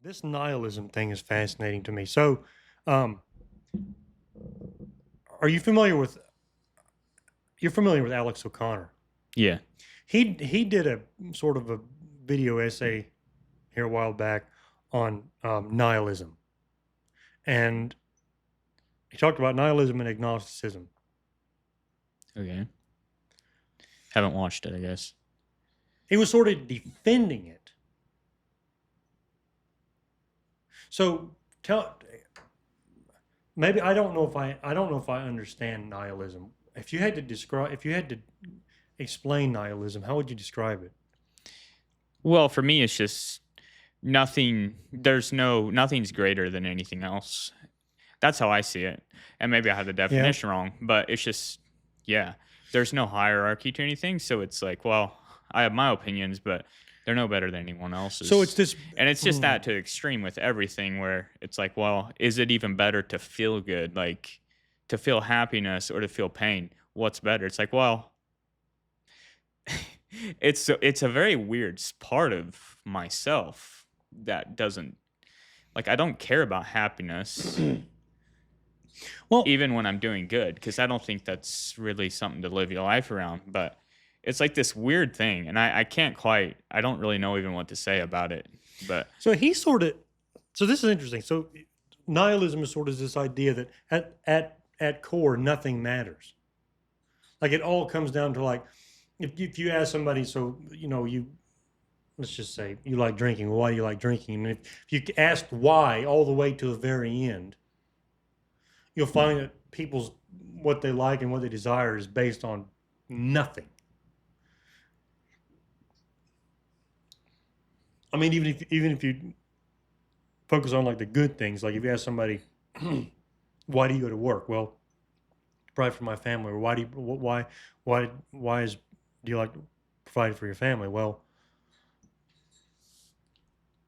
This nihilism thing is fascinating to me. So, um, are you familiar with Alex O'Connor? Yeah. He did a sort of a video essay here a while back on nihilism, and he talked about nihilism and agnosticism. Okay. Haven't watched it, I guess. He was sort of defending it. So tell maybe I don't know if I understand nihilism. If you had to explain nihilism, how would you describe it? Well, for me, it's just nothing's greater than anything else. That's how I see it. And maybe I have the Yeah. definition wrong, but it's just, yeah, there's no hierarchy to anything. So it's like, well, I have my opinions, but they're no better than anyone So it's else's. this. And it's just Hmm. that to extreme with everything where it's like, well, is it even better to feel good? Like to feel happiness or to feel pain? What's better? It's like, well, it's a very weird part of myself that doesn't like I don't care about happiness Well, even when I'm doing good because I don't think that's really something to live your life around. But it's like this weird thing, and I can't quite. I don't really know even what to say about it. But so he sort of. So this is interesting. So nihilism is sort of this idea that at core nothing matters. Like it all comes down to like if you ask somebody, so you let's just say you like drinking. Well, why do you like drinking? And if you ask why all the way to the very end, you'll find that people's what they like and what they desire is based on nothing. I mean, even if you focus on like the good things, like if you ask somebody, why do you go to work? Well, provide for my family. Or why is do you like to provide for your family? Well,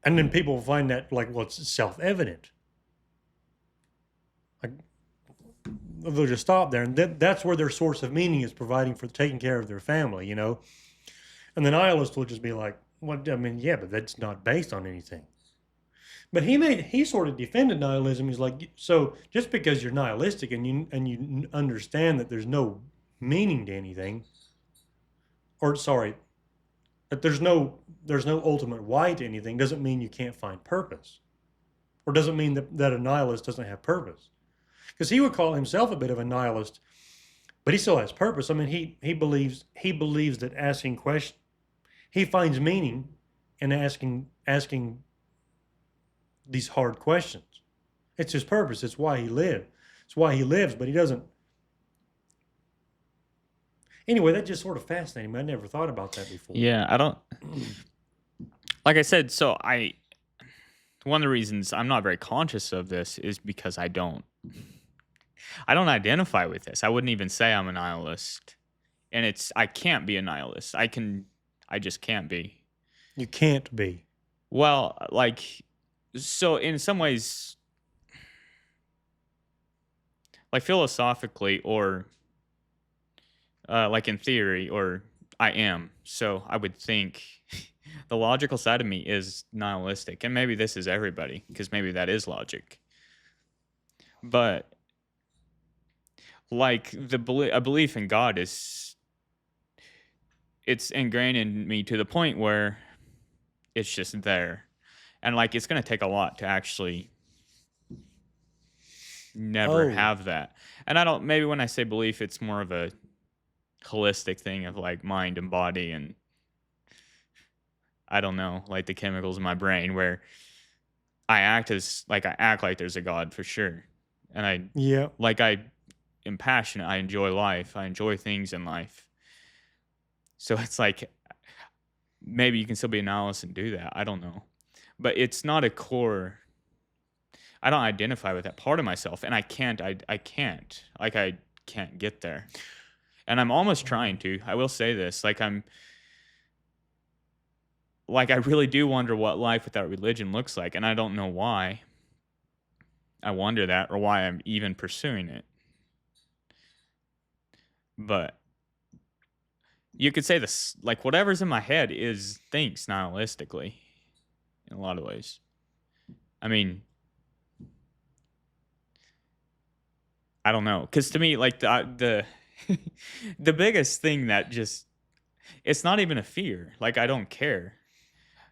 and then people find that like, well, it's self evident. Like they'll just stop there, and that's where their source of meaning is providing for taking care of their family. And the nihilist will just be like, "What? I mean, yeah, but that's not based on anything." But he sort of defended nihilism. He's like, so just because you're nihilistic and you understand that there's no meaning to anything, or sorry, that there's no ultimate why to anything, doesn't mean you can't find purpose, or doesn't mean that a nihilist doesn't have purpose. Because he would call himself a bit of a nihilist, but he still has purpose. I mean, he believes that asking questions, he finds meaning in asking these hard questions. It's his purpose. It's why he lived. It's why he lives. But he doesn't. Anyway, that just sort of fascinated me. I never thought about that before. yeah, I don't like I said. So I one of the reasons I'm not very conscious of this is because I don't identify with this. I wouldn't even say I'm a nihilist, and I can't be a nihilist. I just can't be. You can't be. Well, like, so in some ways, like philosophically, or like in theory, or I am. So I would think the logical side of me is nihilistic, and maybe this is everybody because maybe that is logic. But like a belief in God is it's ingrained in me to the point where it's just there, and like it's gonna take a lot to actually never Oh, have that. And I don't maybe when I say belief, it's more of a holistic thing of like mind and body and I don't know, like the chemicals in my brain where I act like there's a God for sure. And yeah. I am passionate. I enjoy life. I enjoy things in life. So it's like maybe you can still be a nihilist and do that. I don't know. But it's not a core I don't identify with that part of myself and I can't. Like I can't get there. And I'm almost trying to. I will say this. I really do wonder what life without religion looks like, and I don't know why I wonder that or why I'm even pursuing it. But you could say this, like whatever's in my head is thinks nihilistically in a lot of ways. I mean, I don't know, because to me, like the the biggest thing that just it's not even a fear. Like I don't care,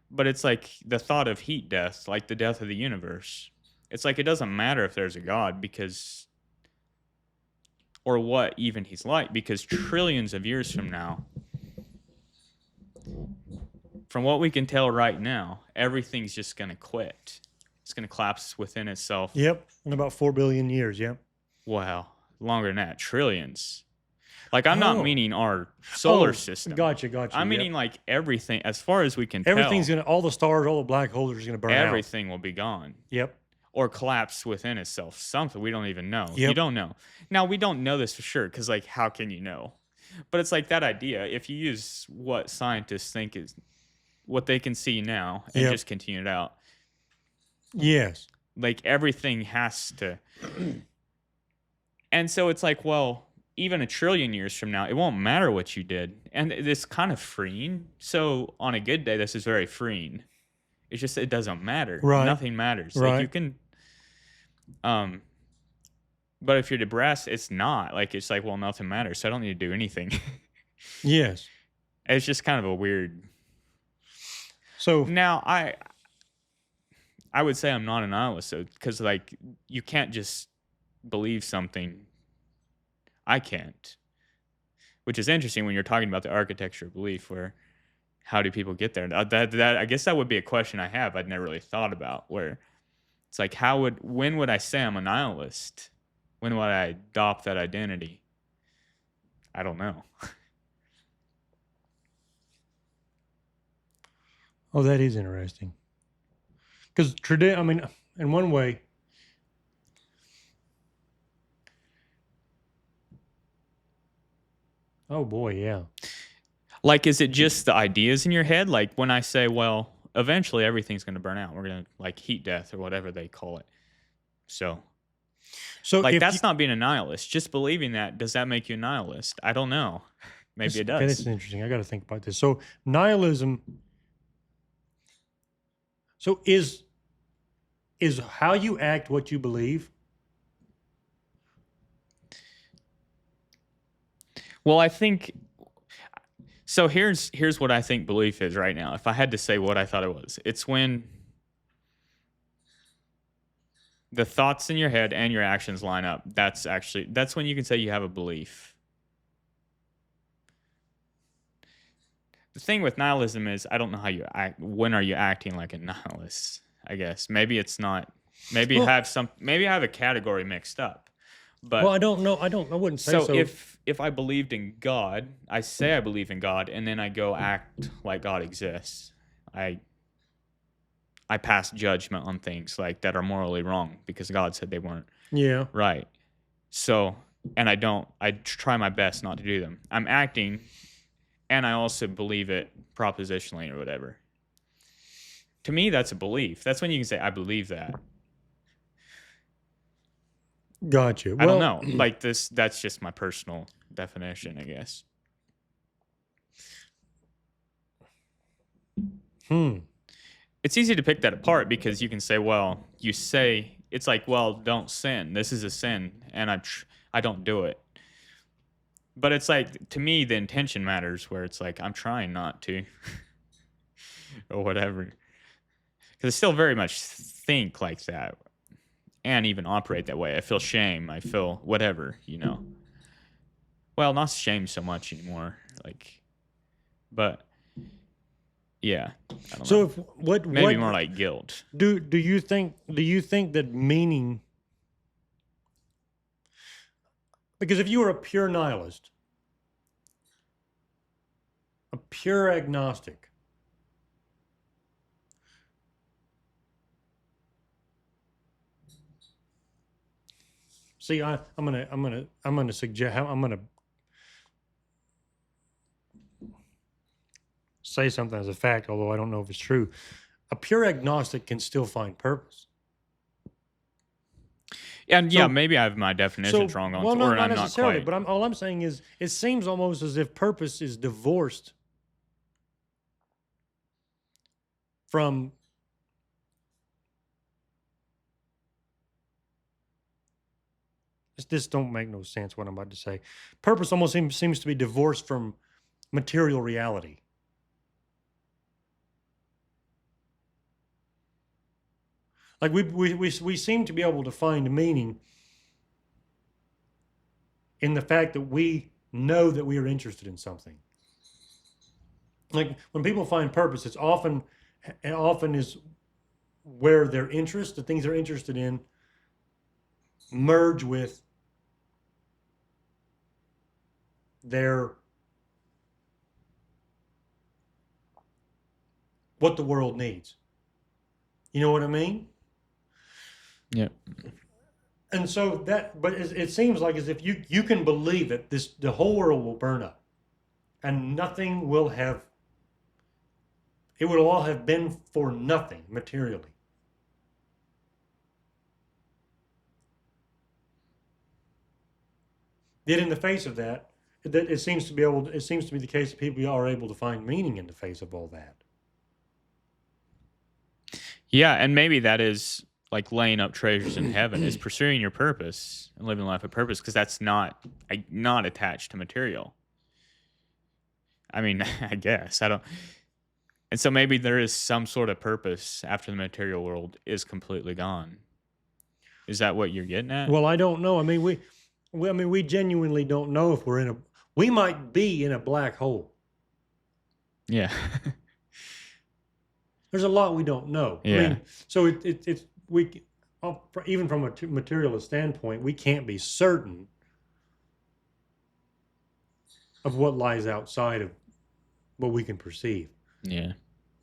but it's like the thought of heat death, like the death of the universe. It's like it doesn't matter if there's a God because or what even he's like because trillions of years from now, from what we can tell right now, everything's just going to quit. It's going to collapse within itself. Yep. In about 4 billion years. Yep. Wow, longer than that, trillions. Like I'm not Oh. meaning our solar Oh, system. gotcha. I'm Yep. meaning like everything as far as we can Everything's tell. all the stars, all the black holes are just gonna burn out. Everything will be gone. Yep. Or collapse within itself. Something we don't even know. You Yep. don't know. Now we don't know this for sure because like how can you know? But it's like that idea. If you use what scientists think is what they can see now and Yep. just continue it out, Yes. like everything has to. And so it's like, well, even a trillion years from now, it won't matter what you did. And it's kind of freeing. So on a good day, this is very freeing. It's just it doesn't matter. Right. Nothing matters. Right. Like you can but if you're depressed, it's not. Like it's like, well, nothing matters. So I don't need to do anything. Yes. It's just kind of a weird. So Now I would say I'm not a nihilist though, because like you can't just believe something. I can't. Which is interesting when you're talking about the architecture of belief, where how do people get there? That I guess that would be a question I have. I'd never really thought about. Where it's like, when would I say I'm a nihilist? When would I adopt that identity? I don't know. oh, that is interesting. Because I mean, in one way, oh boy, yeah. Like, is it just the ideas in your head? Like when I say, well, eventually everything's going to burn out. We're going to like heat death or whatever they call it. So like if that's not being a nihilist. Just believing that, does that make you a nihilist? I don't know. Maybe it okay, this does. is interesting. I got to think about this. So nihilism. So is how you act what you believe? Well, I think so. Here's what I think belief is right now. If I had to say what I thought it was, it's when the thoughts in your head and your actions line up. That's when you can say you have a belief. The thing with nihilism is I don't know how you act. When are you acting like a nihilist? I guess maybe it's not. Maybe Well- maybe I have a category mixed up. But Well, I don't know. I wouldn't say so. so if I believed in God, I say I believe in God, and then I go act like God exists. I pass judgment on things like that are morally wrong because God said they weren't Yeah. right. So, and I don't. I try my best not to do them. I'm acting, and I also believe it propositionally or whatever. To me, that's a belief. That's when you can say I believe that. Gotcha. I don't know. Like this, that's just my personal definition, I guess. It's easy to pick that apart because you can say, well, it's like, well, don't sin. This is a sin, and I don't do it. But it's like, to me, the intention matters, where it's like, I'm trying not to, or whatever. Because I still very much think like that, and even operate that way. I feel shame. I feel whatever, Well, not shame so much anymore. Like, but yeah. I don't So know. if what Maybe more like guilt. do you think that meaning? Because if you were a pure nihilist, a pure agnostic, see, I'm gonna suggest, I'm gonna say something as a fact, although I don't know if it's true. A pure agnostic can still find purpose. And yeah, So- maybe I have my definitions wrong on well, no, or not I'm not necessarily. quite. But all I'm saying is, it seems almost as if purpose is divorced from This don't make no sense what I'm about to say. Purpose almost seems to be divorced from material reality. Like we seem to be able to find meaning in the fact that we know that we are interested in something. Like when people find purpose, it often is where their interest, the things they're interested in, merge with their what the world needs. You know what I mean? Yeah. And so but it seems like as if you can believe that the whole world will burn up, and nothing will have. It would all have been for nothing materially. Yet in the face of that, it seems to be the case that people are able to find meaning in the face of all that. Yeah, and maybe that is like laying up treasures in heaven is pursuing your purpose and living life of purpose because that's not attached to material. I mean, I guess I don't. And so maybe there is some sort of purpose after the material world is completely gone. Is that what you're getting at? Well, I don't know. I mean, we genuinely don't know if we might be in a black hole. Yeah. There's a lot we don't know. Yeah. I mean, so it's we even from a materialist standpoint, we can't be certain of what lies outside of what we can perceive. Yeah.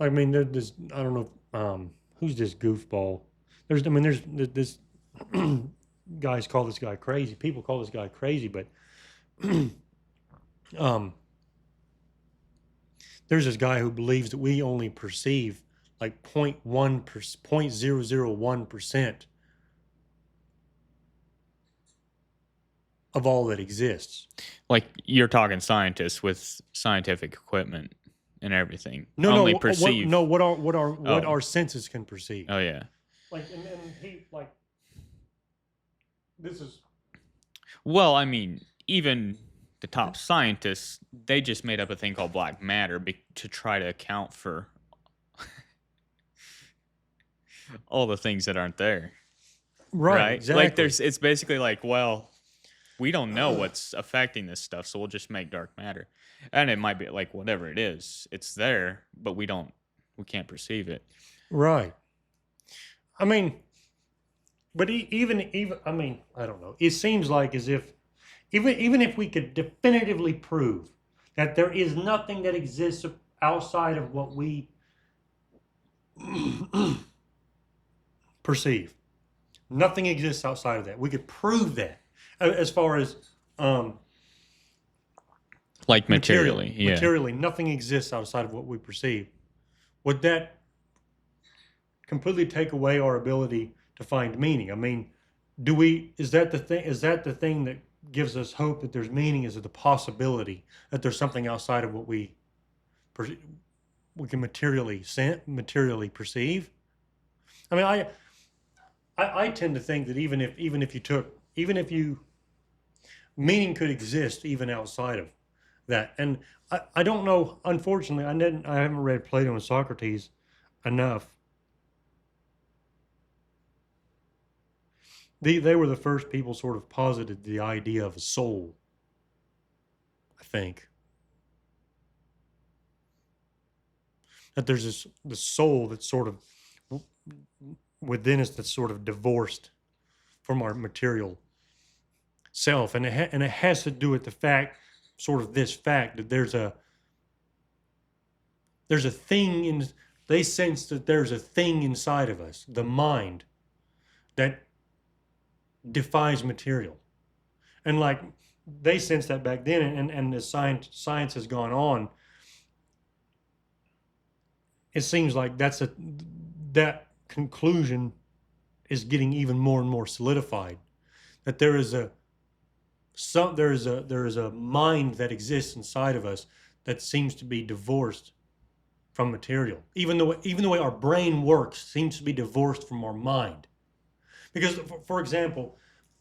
I mean, there's I don't know who's this goofball. There's this guys call this guy crazy. People call this guy crazy, but um, there's this guy who believes that we only perceive like 0.001% of all that exists. Like you're talking scientists with scientific equipment and everything. No, only no, perceive. what Oh. our senses can perceive. Oh yeah. Like and he like this is Well, I mean, even the top scientists, they just made up a thing called black matter to try to account for all the things that aren't there. right. Exactly. Like it's basically like, well, we don't know what's affecting this stuff, so we'll just make dark matter. And it might be like whatever it is, it's there, but we can't perceive it. Right. I mean, but even I mean, I don't know. It seems like as if even if we could definitively prove that there is nothing that exists outside of what we perceive, nothing exists outside of that. We could prove that as far as Like materially, yeah. materially, nothing exists outside of what we perceive. Would that completely take away our ability to find meaning? I mean, is that the thing that gives us hope that there's meaning? Is it the possibility that there's something outside of what we can materially perceive? I mean, I tend to think that even if you meaning could exist even outside of that. And I don't know, unfortunately, I haven't read Plato and Socrates enough. They were the first people sort of posited the idea of a soul, I think. That there's the soul that's sort of within us that's sort of divorced from our material self. And it has to do with the fact, sort of this fact, that there's a thing they sense that there's a thing inside of us, the mind, that defies material. And like they sense that back then, and as science has gone on, it seems like that conclusion is getting even more and more solidified. That there is a mind that exists inside of us that seems to be divorced from material. Even the way our brain works seems to be divorced from our mind. Because, for example,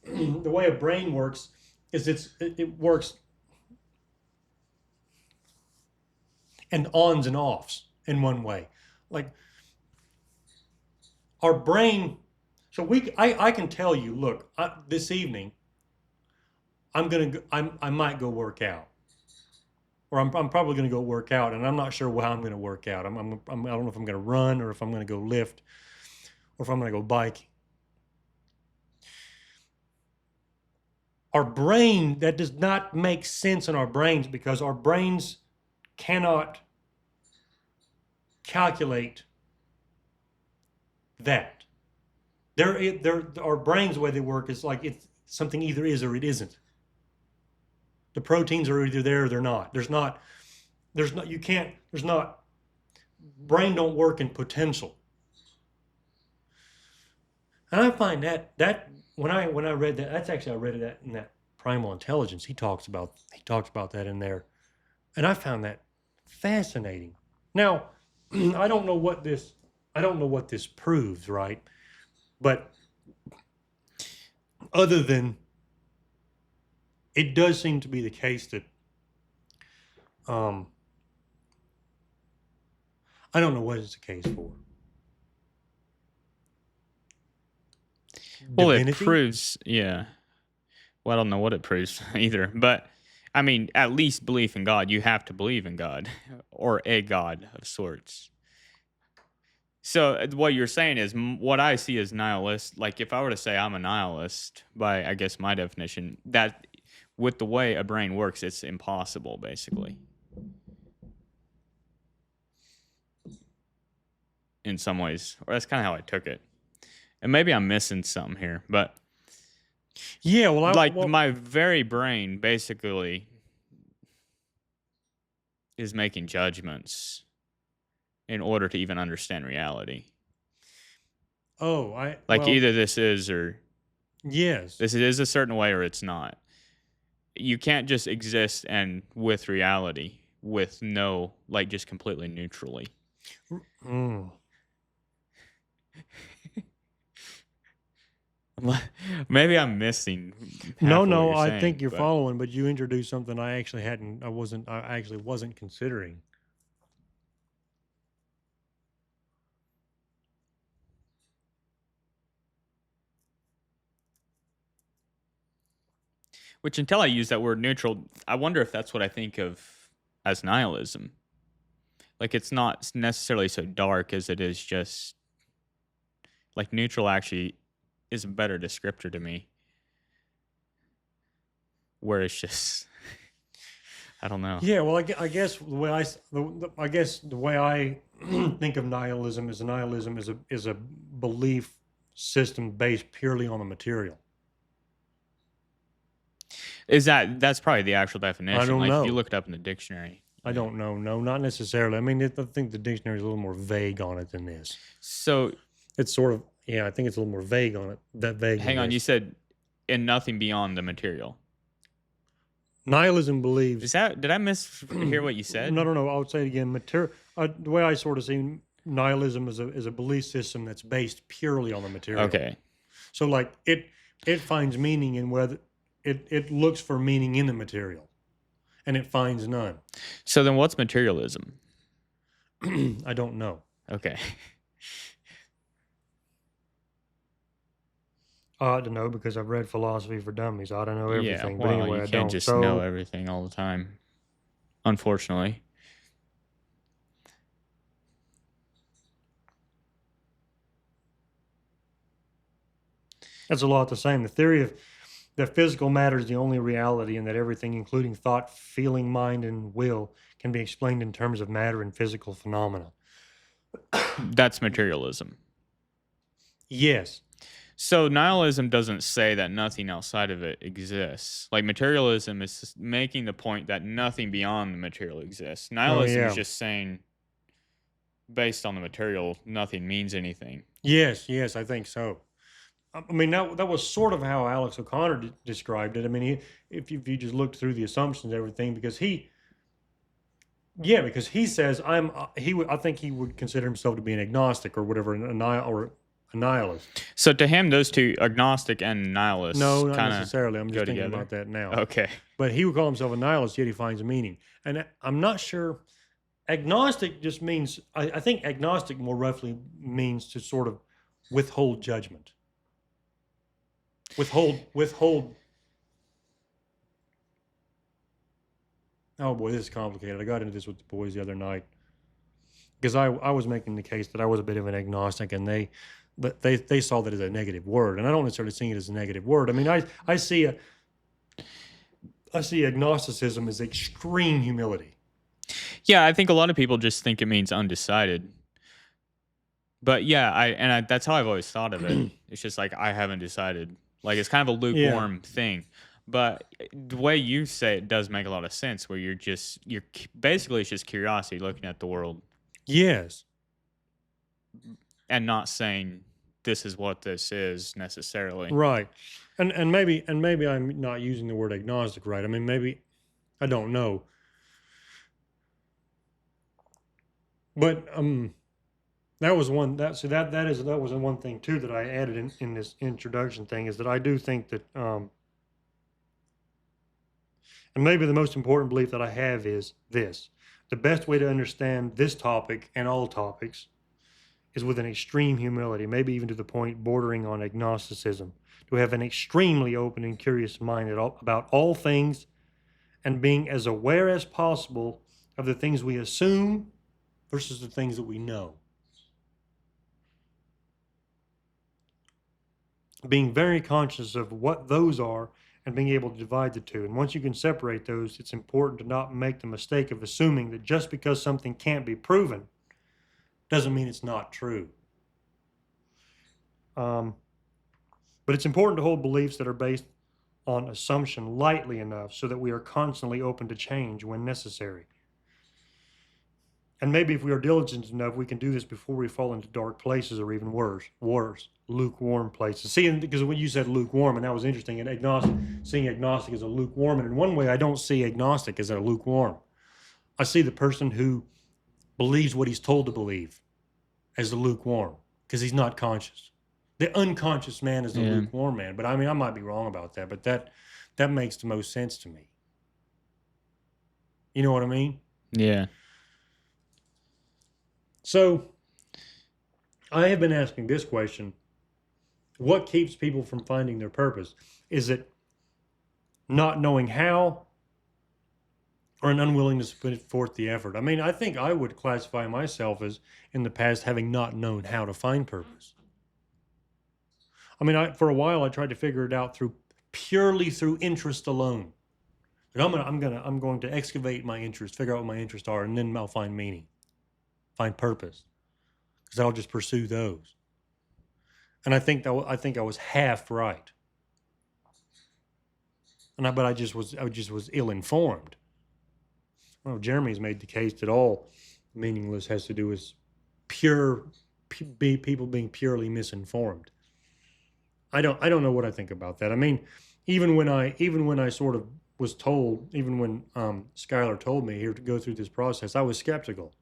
the way a brain works is it works and ons and offs in one way. Like our brain, so I can tell you, look, this evening I might go work out, or I'm probably gonna go work out, and I'm not sure how I'm gonna work out. I don't know if I'm gonna run or if I'm gonna go lift or if I'm gonna go biking. Our brain, that does not make sense in our brains because our brains cannot calculate that. Our brains, the way they work is like it's something either is or it isn't. The proteins are either there or they're not. You can't, there's not, brain don't work in potential. And I find that when I read that, that's actually, I read that in that Primal Intelligence. He talks about that in there. And I found that fascinating. Now, I don't know what this proves, right? But other than it does seem to be the case that I don't know what it's the case for. Well, it Divinity? proves, yeah. Well, I don't know what it proves either, but I mean, at least belief in God. You have to believe in God or a God of sorts. So what you're saying is what I see as nihilist. Like if I were to say I'm a nihilist by, I guess, my definition, that with the way a brain works, it's impossible, basically. In some ways, or that's kind of how I took it. And maybe I'm missing something here, but Yeah, well, my very brain basically is making judgments in order to even understand reality. Either this is or yes. this is a certain way or it's not. You can't just exist and with reality with no, like, just completely neutrally. Mm. Maybe I'm missing. No, I saying, think you're but following, but you introduced something I actually wasn't considering. which until I use that word neutral, I wonder if that's what I think of as nihilism. Like it's not necessarily so dark as it is just like neutral actually is a better descriptor to me. Where it's just I don't know. Yeah, well, I guess the way I think of nihilism is a belief system based purely on the material. That's probably the actual definition. I don't like know. if you look it up in the dictionary. I don't know. No, not necessarily. I mean, I think the dictionary is a little more vague on it than this. So It's sort of, yeah, I think it's a little more vague on it. That vague. hang on, you said and nothing beyond the material. Nihilism believes. Did I mishear what you said? No. I would say it again. The way I sort of see nihilism is a belief system that's based purely on the material. Okay. So like it finds meaning in whether it looks for meaning in the material, and it finds none. So then, what's materialism? I don't know. Okay. I ought to know because I've read Philosophy for Dummies. I don't know everything, well, but anyway, you I can't don't. just So know everything all the time, unfortunately. that's a lot the same. The theory of that physical matter is the only reality, and that everything, including thought, feeling, mind, and will, can be explained in terms of matter and physical phenomena. That's materialism. Yes. So nihilism doesn't say that nothing outside of it exists. Like materialism is just making the point that nothing beyond the material exists. Nihilism is just saying, based on the material, nothing means anything. Yes, I think so. I mean, that was sort of how Alex O'Connor described it. I mean, if you just looked through the assumptions, everything, because he says I think he would consider himself to be an agnostic or whatever, a nihilist. So to him, those two, agnostic and No, nihilist, not kind of necessarily. I'm go just thinking together. about that now. Okay. But he would call himself a nihilist, yet he finds meaning. And I'm not sure. Agnostic just means, I think agnostic more roughly means to sort of withhold judgment. Withhold. Oh boy, this is complicated. I got into this with the boys the other night because I was making the case that I was a bit of an agnostic, and they saw that as a negative word, and I don't necessarily see it as a negative word. I mean, I see agnosticism as extreme humility. Yeah, I think a lot of people just think it means undecided. But yeah, that's how I've always thought of it. It's just like I haven't decided. Like it's kind of a Yeah. lukewarm thing. But the way you say it does make a lot of sense. Where basically it's just curiosity looking at the world Yes. and not saying this is what this is necessarily. Right. And maybe I'm not using the word agnostic right. I mean, maybe I don't know. But that was one that so that was one thing too that I added in this introduction thing, is that I do think that and maybe the most important belief that I have is this: the best way to understand this topic and all topics is with an extreme humility, maybe even to the point bordering on agnosticism, to have an extremely open and curious mind about all things, and being as aware as possible of the things we assume versus the things that we know. Being very conscious of what those are and being able to divide the two. And once you can separate those, it's important to not make the mistake of assuming that just because something can't be proven doesn't mean it's not true. But it's important to hold beliefs that are based on assumption lightly enough so that we are constantly open to change when necessary. And maybe if we are diligent enough, we can do this before we fall into dark places, or even worse, lukewarm places. See, because when you said lukewarm, and that was interesting, and seeing agnostic as a lukewarm, and in one way, I don't see agnostic as a lukewarm. I see the person who believes what he's told to believe as the lukewarm, because he's not conscious. The unconscious man is the Yeah. lukewarm man. But I mean, I might be wrong about that, but that makes the most sense to me. You know what I mean? Yeah. So I have been asking this question: what keeps people from finding their purpose? Is it not knowing how, or an unwillingness to put forth the effort? I mean, I think I would classify myself as, in the past, having not known how to find purpose. I mean, for a while I tried to figure it out purely through interest alone. But I'm going to excavate my interests, figure out what my interests are, and then I'll find meaning, find purpose, because I'll just pursue those. And I think I was half right. But I just was ill informed. Well, Jeremy's made the case that all meaningless has to do with people being purely misinformed. I don't know what I think about that. I mean, even when I sort of was told, even when Skylar told me here to go through this process, I was skeptical.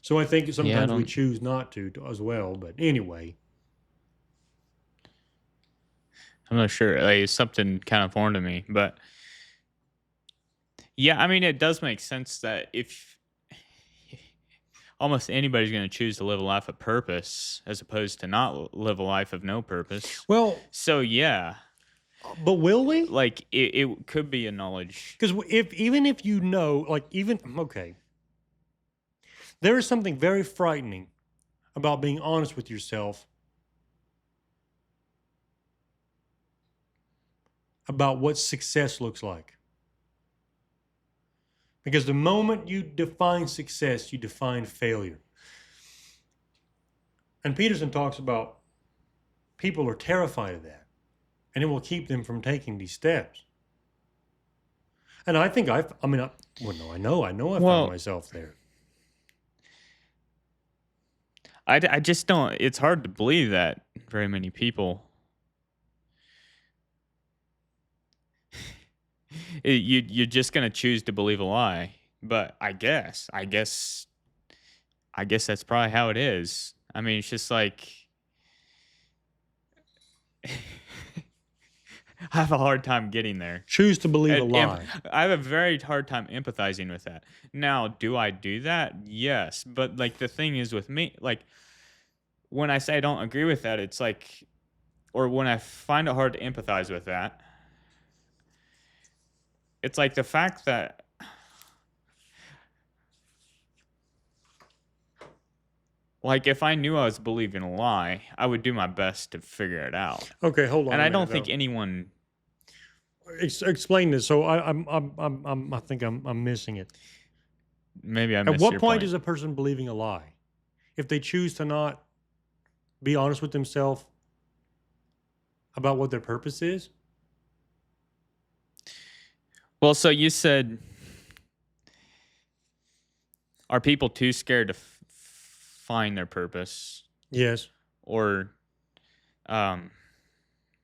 So I think sometimes we choose not to as well. But anyway, I'm not sure. Like, it's something kind of foreign to me, but yeah, I mean, it does make sense that if almost anybody's going to choose to live a life of purpose as opposed to not live a life of no purpose. well, So yeah, but will we? like it could be a knowledge. Because even if you know, okay, there is something very frightening about being honest with yourself about what success looks like. Because the moment you define success, you define failure. And Peterson talks about people are terrified of that, and it will keep them from taking these steps. And I think I know I found myself there. I just don't. It's hard to believe that very many people. You're just gonna choose to believe a lie, but I guess I guess that's probably how it is. I mean, it's just like I have a hard time getting there. Choose to believe a And lie. I have a very hard time empathizing with that. Now, do I do that? Yes, but like the thing is with me, like when I say I don't agree with that, it's like, or when I find it hard to empathize with that, it's like the fact that, like, if I knew I was believing a lie, I would do my best to figure it out. Okay, hold on And a I minute don't think though. anyone, Explain this. So I think I'm missing it. maybe I At missed what your point point. is a person believing a lie? If they choose to not be honest with themselves about what their purpose is? Well, so you said, are people too scared to find their purpose? Yes. Or, um,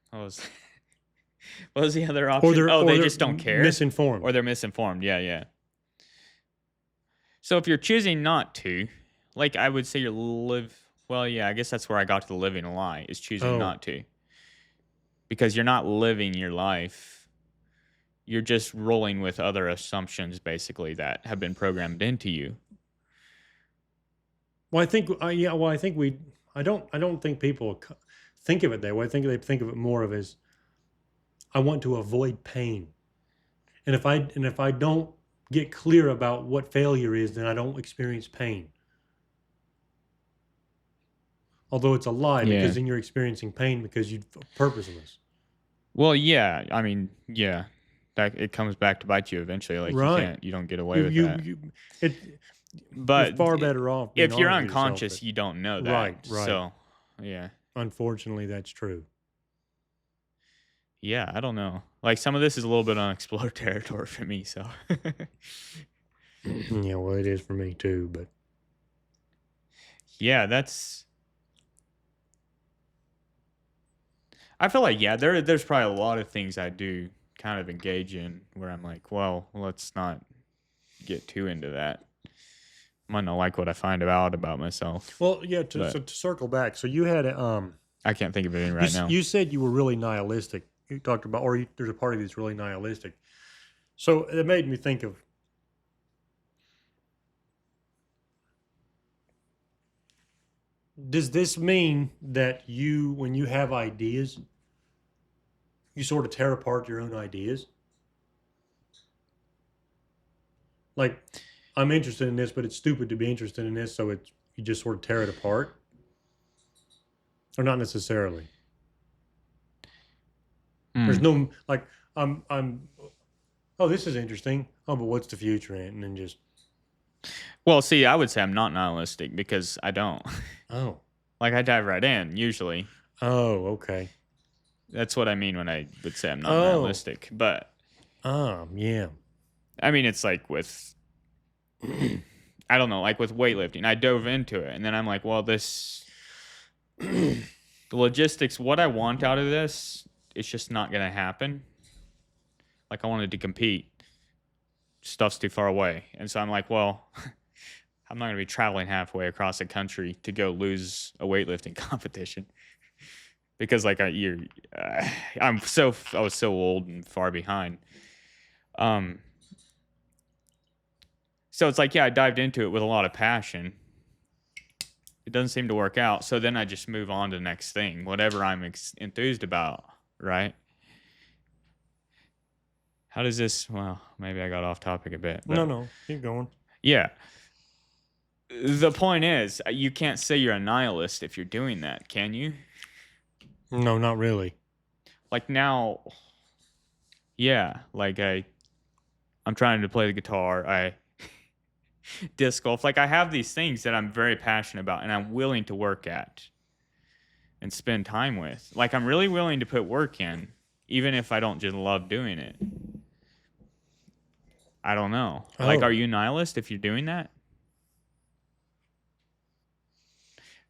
what was, what was the other Or option? they're Oh, or they they're just don't care? misinformed. Or they're misinformed. Yeah, yeah. So if you're choosing not to, like I would say well, yeah, I guess that's where I got to the living a lie, is choosing Oh. not to. Because you're not living your life. You're just rolling with other assumptions basically that have been programmed into you. Well, I think I don't think people think of it that way. I think they think of it more of as I want to avoid pain. And if I don't get clear about what failure is, then I don't experience pain. Although it's a lie because Yeah. then you're experiencing pain because you purposeless. Well, yeah, I mean, yeah. That it comes back to bite you eventually. Like Right. you don't get away with that. It you're But far better off being if you're honest with yourself. unconscious, you don't know that. Right, right. So, yeah. Unfortunately, that's true. Yeah, I don't know. Like some of this is a little bit unexplored territory for me, so Yeah, well, it is for me too. But yeah, I feel like there's probably a lot of things I do kind of engage in where I'm like, well, let's not get too into that. I might not like what I find out about myself, well, yeah. but So to circle back, so you had I can't think of anything right now. you said you were really nihilistic. You talked about, there's a part of you that's really nihilistic. So it made me think of, does this mean that you, when you have ideas, you sort of tear apart your own ideas? Like, I'm interested in this, but it's stupid to be interested in this, so you just sort of tear it apart, or not necessarily. There's Hmm. no like, I'm. Oh, this is interesting. Oh, but what's the future in? And then just, Well, see, I would say I'm not nihilistic because I don't. oh, Like I dive right in usually. oh, okay. That's what I mean when I would say I'm not Oh, nihilistic. But yeah. I mean, it's like with I don't know, like with weightlifting, I dove into it and then I'm like, well, the logistics, what I want out of this, it's just not going to happen. Like I wanted to compete. Stuff's too far away. And so I'm like, well, I'm not going to be traveling halfway across the country to go lose a weightlifting competition because like I was so old and far behind. Um, so it's like, yeah, I dived into it with a lot of passion. It doesn't seem to work out. So then I just move on to the next thing, whatever I'm enthused about, right? How does this, well, maybe I got off topic a bit, No, but no, keep going. yeah. The point is, you can't say you're a nihilist if you're doing that, can you? No, not really. Like now, yeah, like I'm trying to play the guitar. I disc golf. Like I have these things that I'm very passionate about and I'm willing to work at and spend time with. Like I'm really willing to put work in, even if I don't just love doing it. I don't know. Like, are Oh, you nihilist if you're doing that?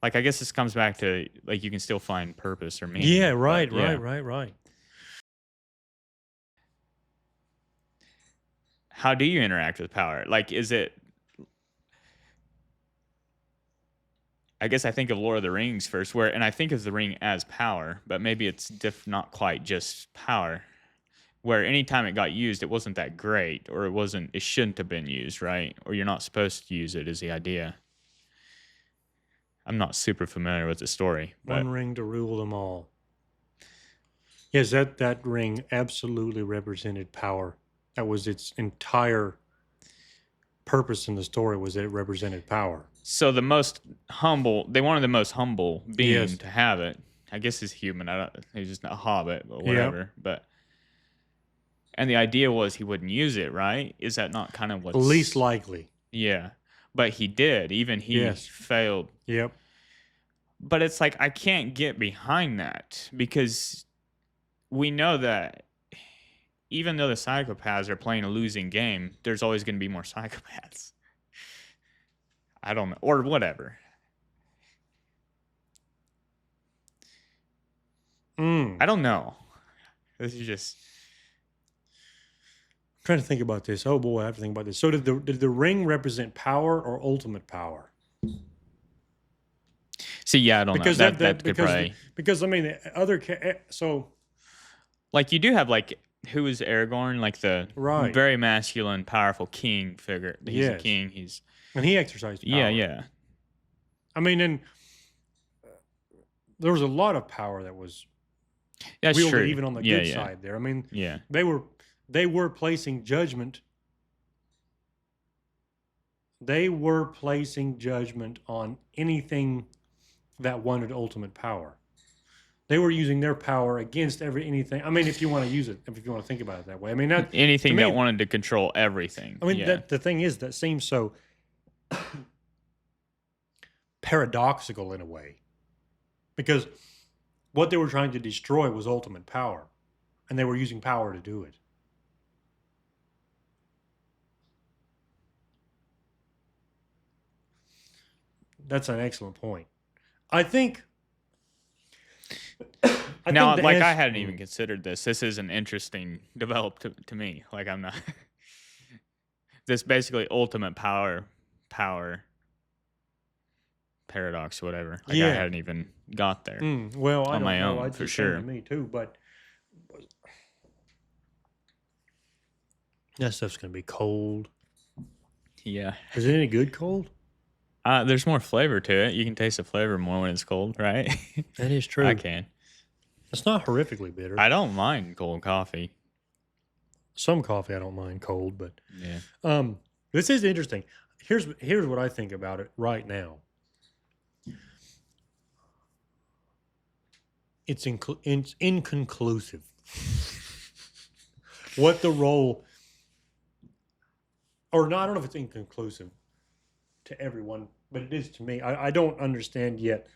Like, I guess this comes back to like you can still find purpose or yeah, meaning. right, But right, yeah, right, right. how do you interact with power? Like, is it I guess I think of Lord of the Rings first, and I think of the ring as power, but maybe it's not quite just power. Where anytime it got used, it wasn't that great, or it shouldn't have been used, right? Or you're not supposed to use it, is the idea. I'm not super familiar with the story, but One ring to rule them all. Yes, that ring absolutely represented power. That was its entire purpose in the story, was that it represented power. so they wanted the most humble being Yes. to have it. I guess he's human. He's just a hobbit, but Yeah. whatever. And the idea was he wouldn't use it, right? Is that not kind of what's Least likely. Yeah, but he did. Even he Yes. failed. Yep. But it's like I can't get behind that because we know that even though the psychopaths are playing a losing game, there's always going to be more psychopaths. I don't know, or whatever. I don't know. This is just I'm trying to think about this. Oh boy, I have to think about this. So did the ring represent power or ultimate power? see. Yeah, I don't Because know. that That could probably because I mean the other so like you do have like who is Aragorn, like the right, very masculine, powerful king figure. He's a yes, king. He's and he exercised power. yeah. I mean, and there was a lot of power that was That's wielded true. even on the good side there. I mean, Yeah. they were placing judgment. They were placing judgment on anything that wanted ultimate power. They were using their power against anything. I mean, if you want to use it, if you want to think about it that way. I mean, Anything to me, that wanted to control everything. I mean, yeah. the thing is that seems so paradoxical in a way, because what they were trying to destroy was ultimate power, and they were using power to do it. That's an excellent point. I think. Now, think like I hadn't even considered this. This is an interesting develop to me. Like I'm not. This basically ultimate power paradox, whatever. Like I Yeah. hadn't even got there. Well, I on don't my know. own, It for just came sure. to me too, but that stuff's gonna be cold. Yeah. Is it any good cold? There's more flavor to it. You can taste the flavor more when it's cold, right? That is true. I can. It's not horrifically bitter. I don't mind cold coffee. Some coffee I don't mind cold, but Yeah. this is interesting. Here's what I think about it right now. It's inconclusive. What the role, or no, I don't know if it's inconclusive to everyone, but it is to me. I don't understand yet.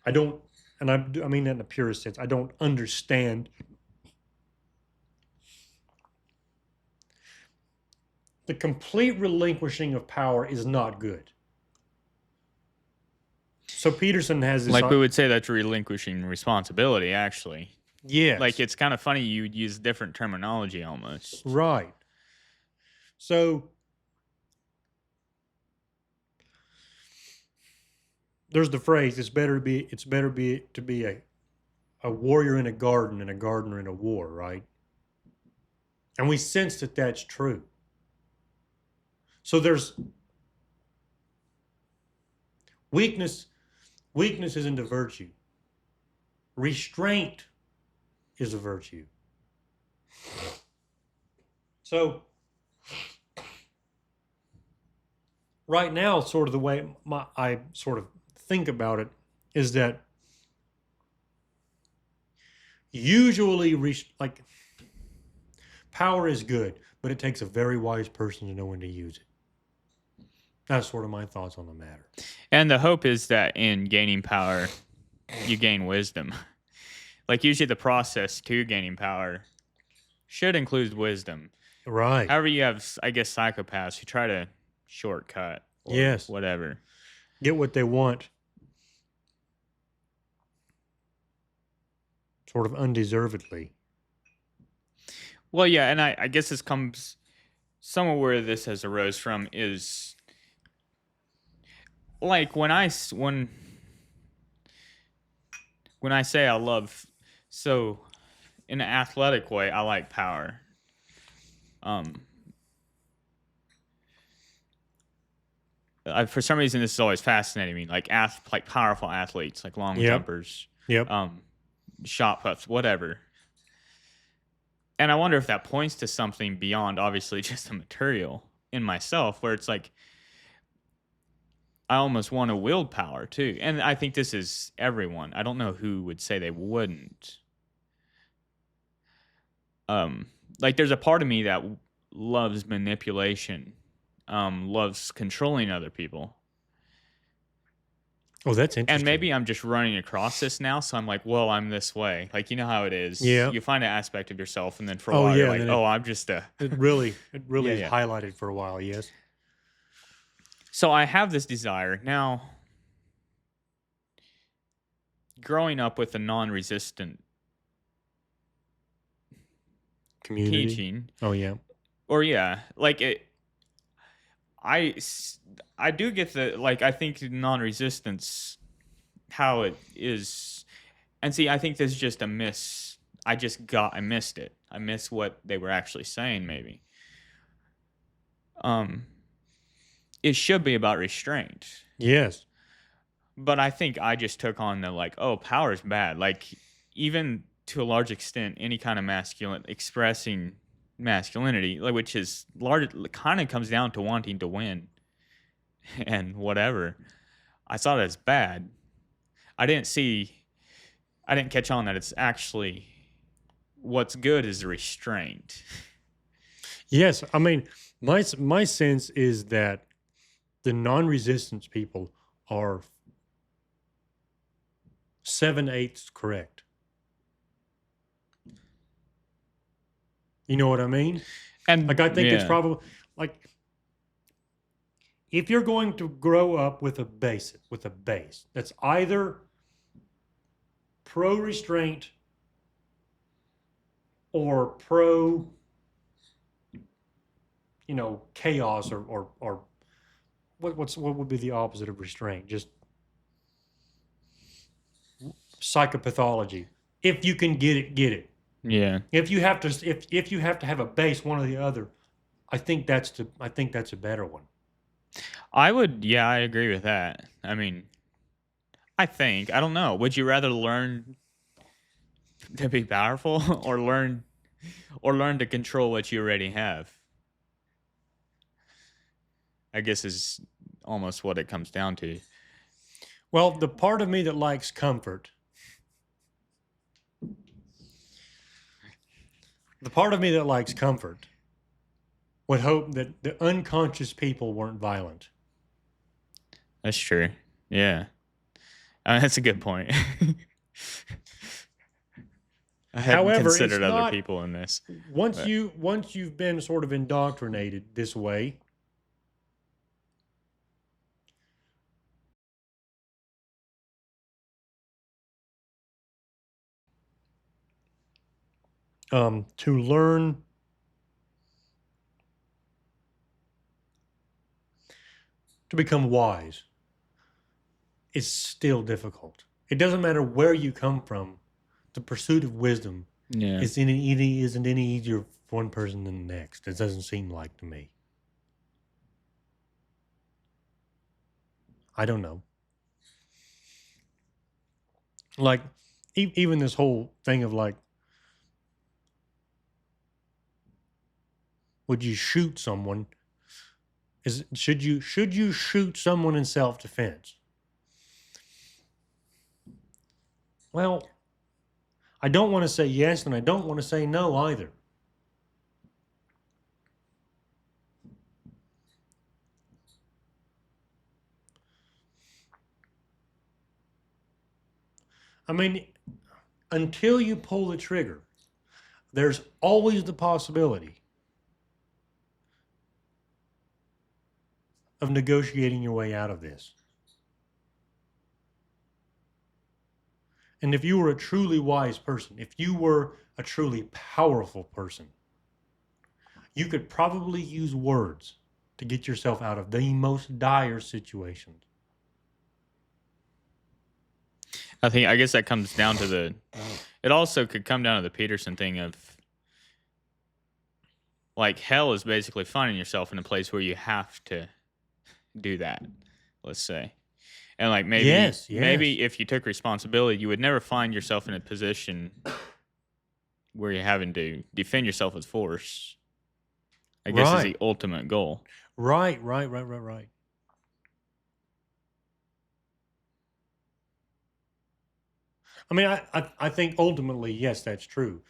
I don't, and I mean that in the purest sense. I don't understand the complete relinquishing of power is not good. So Peterson has this. Like we would say that's relinquishing responsibility, actually. Yes. Like it's kind of funny you would use different terminology almost. Right. So there's the phrase, it's better to be a warrior in a garden and a gardener in a war, right? And we sense that that's true. So there's weakness isn't a virtue. Restraint is a virtue. So right now, sort of the way I sort of think about it is that usually like power is good, but it takes a very wise person to know when to use it. That's sort of my thoughts on the matter. And the hope is that in gaining power, you gain wisdom. Like usually the process to gaining power should include wisdom. Right. However, you have, I guess, psychopaths who try to shortcut or Yes. whatever. Get what they want. Sort of undeservedly. Well, yeah, and I guess this comes somewhere where this has arose from is like when when I say I love, so in an athletic way, I like power. Um, for some reason, this is always fascinating me. Like powerful athletes, like long Yep. jumpers, Yep. um, shot puts, whatever. And I wonder if that points to something beyond obviously just the material in myself, where it's like I almost want to wield power too. And I think this is everyone. I don't know who would say they wouldn't. Um, like there's a part of me that loves manipulation, loves controlling other people. Oh, that's And interesting. maybe I'm just running across this now, so I'm like, well, I'm this way. Like, you know how it is. Yeah. You find an aspect of yourself, and then for a Oh, while, you're yeah. And like, then oh, I'm just a. it really Yeah, is yeah. highlighted for a while. Yes. So I have this desire. Now, growing up with a non resistant Community. teaching, Oh, yeah. or yeah, like it, I, s- I do get like, I think non resistance, how it is. And see, I think this is just a miss. I missed it. I missed what they were actually saying, maybe. Um, it should be about restraint. Yes. But I think I just took on the like, oh, power is bad. Like even to a large extent, any kind of masculine expressing masculinity, like which is large, kind of comes down to wanting to win and whatever. I saw it as bad. I didn't see. I didn't catch on that it's actually what's good is restraint. Yes. I mean, my sense is that the non-resistance people are 7/8 correct. You know what I mean? And Like, I think it's yeah, probably like if you're going to grow up with a base that's either pro restraint or pro, chaos, or what would be the opposite of restraint? Just psychopathology. If you can get it, get it. yeah. If you have to have a base, one or the other, I think that's a better one. Yeah, I agree with that. I mean, I don't know. Would you rather learn to be powerful or learn to control what you already have? I guess is almost what it comes down to. Well, the part of me that likes comfort, the part of me that likes comfort would hope that the unconscious people weren't violent. That's true. Yeah. That's a good point. I hadn't However, it's considered other not people in this. But once you've been sort of indoctrinated this way, to learn to become wise is still difficult. It doesn't matter where you come from. The pursuit of wisdom yeah. isn't any easier for one person than the next. It doesn't seem like to me. I don't know. Like even this whole thing of like, would you shoot someone? Is should you shoot someone in self defense? Well, I don't want to say yes, and I don't want to say no either. I mean, until you pull the trigger, there's always the possibility of negotiating your way out of this. And if you were a truly wise person, if you were a truly powerful person, you could probably use words to get yourself out of the most dire situations. I guess that comes down to the. It also could come down to the Peterson thing of like hell is basically finding yourself in a place where you have to do that. Let's say, and like Yes, yes. maybe if you took responsibility, you would never find yourself in a position where you're having to defend yourself with force. I guess is Right. the ultimate goal. Right, right, right, right, right. I mean, I think ultimately, yes, that's true.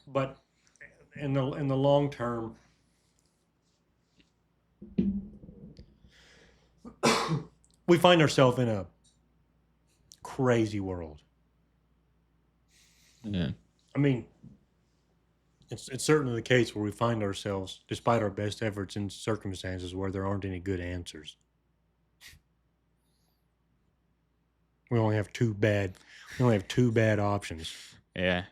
But in the long term, we find ourselves in a crazy world. Yeah. I mean, it's certainly the case where we find ourselves, despite our best efforts, in circumstances where there aren't any good answers. We only have two bad. We only have two bad options. Yeah.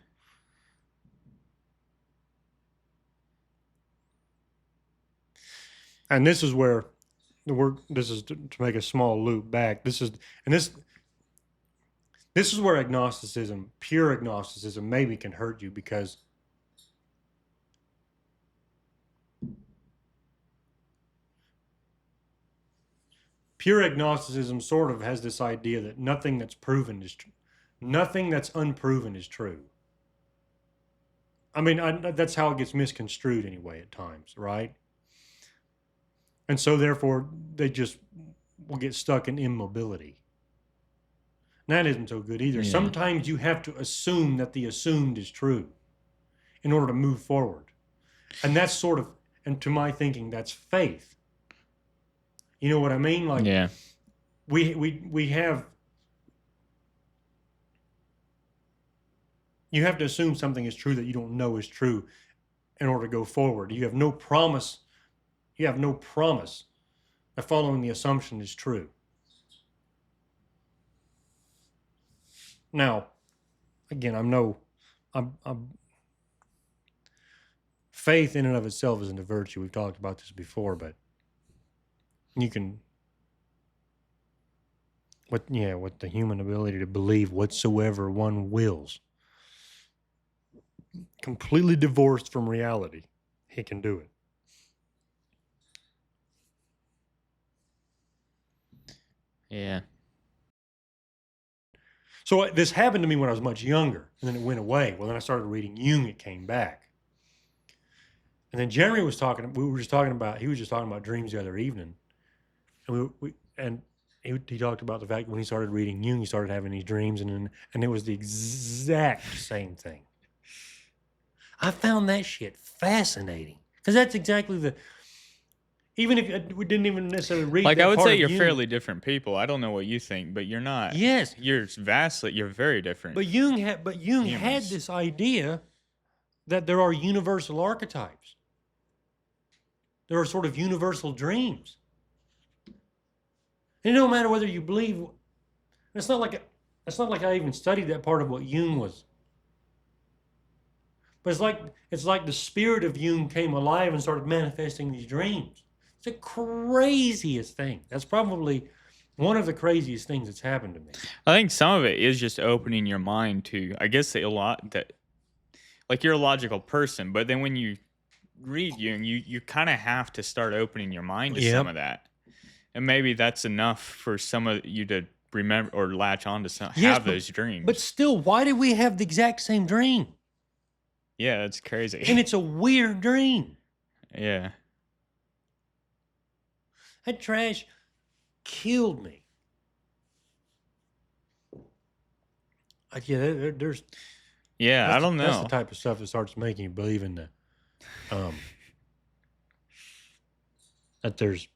And this is where the word. This is to make a small loop back. This is where agnosticism, pure agnosticism, maybe can hurt you because pure agnosticism sort of has this idea that nothing that's proven is true. Nothing that's unproven is true. I mean, that's how it gets misconstrued anyway at times, right? And so therefore, they just will get stuck in immobility. And that isn't so good either. Yeah. Sometimes you have to assume that the assumed is true in order to move forward. And that's sort of, and to my thinking, that's faith. You know what I mean? Like, Yeah. we have, you have to assume something is true that you don't know is true in order to go forward. You have no promise. You have no promise that following the assumption is true. Now, again, I'm faith in and of itself isn't a virtue. We've talked about this before, but you can, with the human ability to believe whatsoever one wills, completely divorced from reality, he can do it. Yeah. So this happened to me when I was much younger, and then it went away. Well, then I started reading Jung; it came back. And then Jeremy was talking. We were just talking about. He was just talking about dreams the other evening, and he talked about the fact when he started reading Jung, he started having these dreams, and it was the exact same thing. I found that shit fascinating because that's exactly the. Even if we didn't even necessarily read Like that I would part say of you're Jung. fairly different people. I don't know what you think, but you're not. Yes, You're very different. but Jung had Humans. this idea that there are universal archetypes. There are sort of universal dreams. And no matter whether you believe, it's not like I even studied that part of what Jung was. But it's like the spirit of Jung came alive and started manifesting these dreams. It's the craziest thing. That's probably one of the craziest things that's happened to me. I think some of it is just opening your mind to, I guess, a lot that, like, you're a logical person, but then when you read Jung, you kind of have to start opening your mind to some Yep. of that, and maybe that's enough for some of you to remember or latch on to some, Yes, have those dreams. but still, why do we have the exact same dream? Yeah, that's crazy. And it's a weird dream. Yeah. That trash killed me. There's Yeah, I don't That's know. the type of stuff that starts making you believe in that there's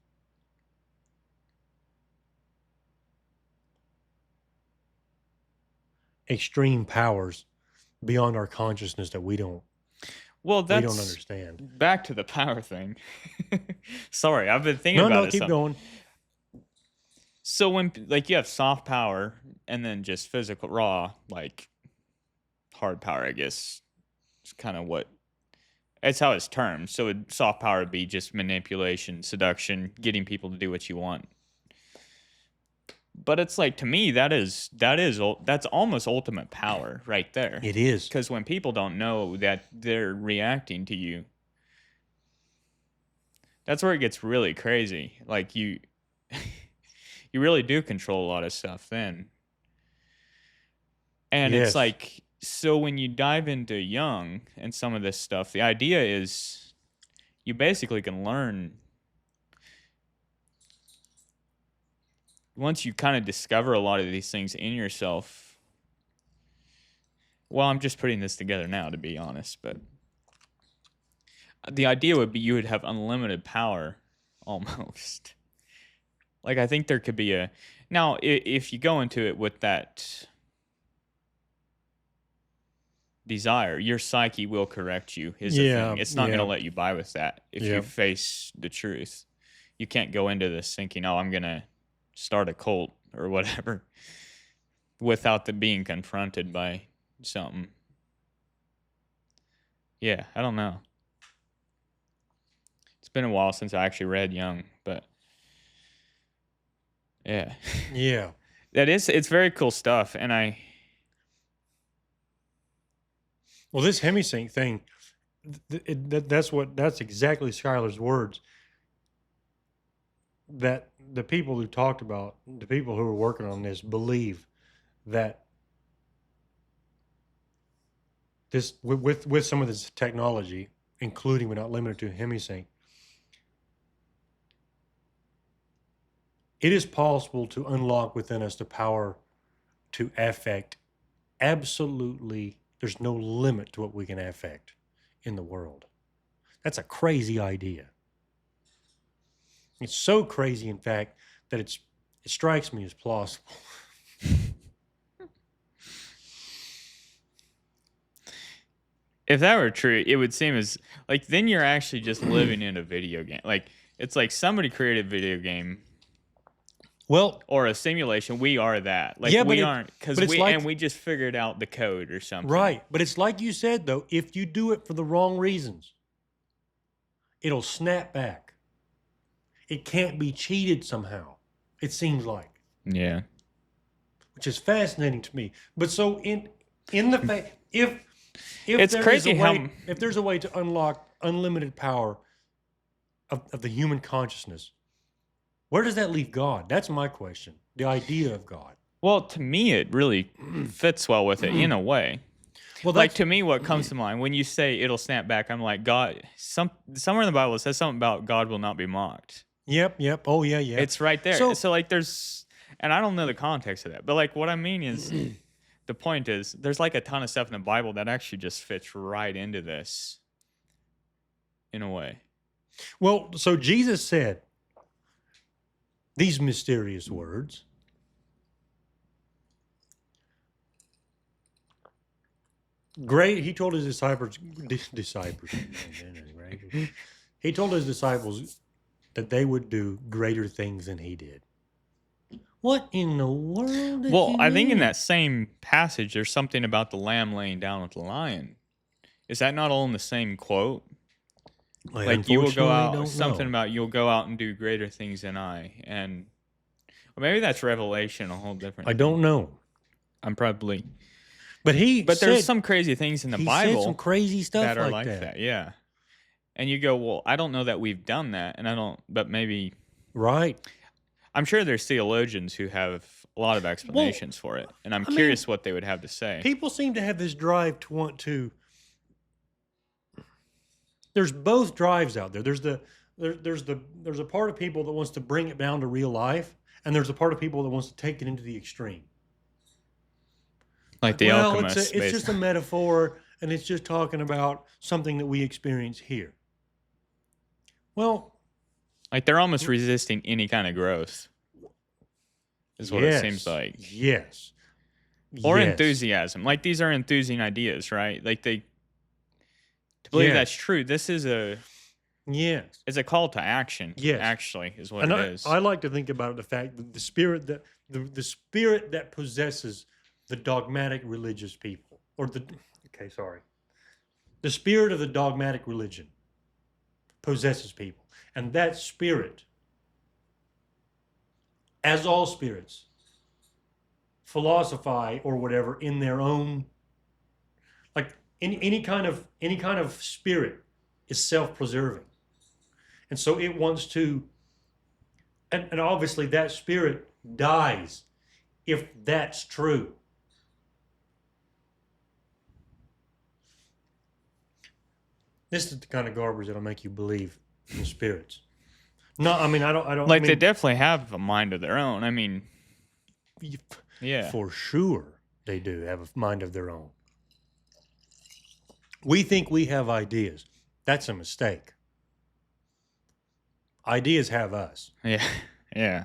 extreme powers beyond our consciousness that we don't Well, we don't that's understand. back to the power thing. Sorry, I've been thinking No, about no, it keep some. going. So when like you have soft power and then just physical raw, like hard power, I guess it's kind of what it's how it's termed. So soft power would be just manipulation, seduction, getting people to do what you want. But it's like, to me, that's almost ultimate power right there. It is. Because when people don't know that they're reacting to you, that's where it gets really crazy. Like you really do control a lot of stuff then. And it's Yes. like, so when you dive into Jung and some of this stuff, the idea is you basically can learn once you kind of discover a lot of these things in yourself. Well, I'm just putting this together now, to be honest, but the idea would be you would have unlimited power almost. Like, I think there could be a. Now, if you go into it with that desire, your psyche will correct you, is the Yeah. thing. It's not going Yeah. to let you by with that if Yeah. you face the truth. You can't go into this thinking, oh, I'm going to start a cult or whatever without the being confronted by something. Yeah, I don't know. It's been a while since I actually read Jung, but yeah. Yeah. It's very cool stuff. And Well, this hemisync thing, that's exactly Skylar's words. That the people who talked about, the people who were working on this, believe that this, with some of this technology, including but not limited to hemisync, it is possible to unlock within us the power to affect absolutely. There's no limit to what we can affect in the world. That's a crazy idea. It's so crazy, in fact, that it strikes me as plausible. if that were true, it would seem as like then you're actually just living in a video game. Like it's like somebody created a video game Well, or a simulation. We are that. Like yeah, we aren't because but it's we like- and we just figured out the code or something. right. But it's like you said, though, if you do it for the wrong reasons, it'll snap back. It can't be cheated somehow, it seems like, Yeah. which is fascinating to me. But so in the fact, if It's there is crazy a way, how- if there's a way to unlock unlimited power of the human consciousness, where does that leave God? That's my question. The idea of God. Well, to me, it really fits well with it in a way. Well, Like to me, what comes to mind when you say it'll snap back, I'm like, God. Somewhere in the Bible it says something about God will not be mocked. Yep. Oh, yeah. It's right there. So- So like there's, and I don't know the context of that, but like what I mean is, the point is there's like a ton of stuff in the Bible that actually just fits right into this, in a way. Well, so Jesus said these mysterious words. Great, he told his disciples, he told his disciples that they would do greater things than he did. What in the world? did Well, he I think in mean? that same passage there's something about the lamb laying down with the lion. Is that not all in the same quote? I Like you will go unfortunately out, don't something know. about you'll go out and do greater things than I, and or maybe that's Revelation, a whole different. I don't know, I'm probably, but but there's some crazy things in the he said some Bible crazy stuff that are like like that. that. Yeah, and you go, well, I don't know that we've done that, and I don't, but maybe Right? I'm sure there's theologians who have a lot of explanations for it, and I'm I mean, curious what they would have to say. People seem to have this drive to want to. There's both drives out there. There's a part of people that wants to bring it down to real life, and there's a part of people that wants to take it into the extreme. Like the well, alchemists, it's just a metaphor, and it's just talking about something that we experience here. Well, like they're almost resisting any kind of growth. Is what it seems like. Yes. Or Yes. enthusiasm. Like these are enthusing ideas, right? Like they to believe Yes. that's true. This is Yes. it's a call to action. Yes. Actually, is what And it is. I like to think about it, the fact that the spirit that possesses the dogmatic religious people, or the spirit of the dogmatic religion possesses people, and that spirit, as all spirits, philosophize or whatever in their own, like any kind of spirit is self-preserving, and so it wants to, and obviously that spirit dies if that's true. This is the kind of garbage that'll make you believe in spirits. No, I mean, I don't. Like I they mean, definitely have a mind of their own. I mean, yeah. for sure, they do have a mind of their own. We think we have ideas. That's a mistake. Ideas have us, Yeah. Yeah.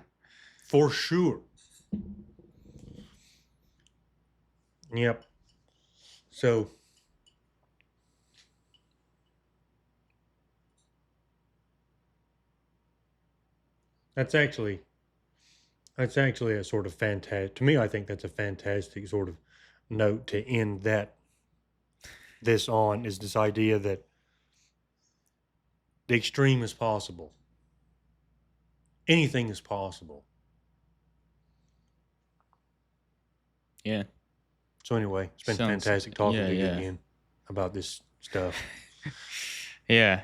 for sure. Yep. So that's actually a sort of fantastic. To me, I think that's a fantastic sort of note to end this on, is this idea that the extreme is possible. Anything is possible. Yeah. So anyway, it's been Sounds fantastic talking yeah, to you yeah. again about this stuff. Yeah.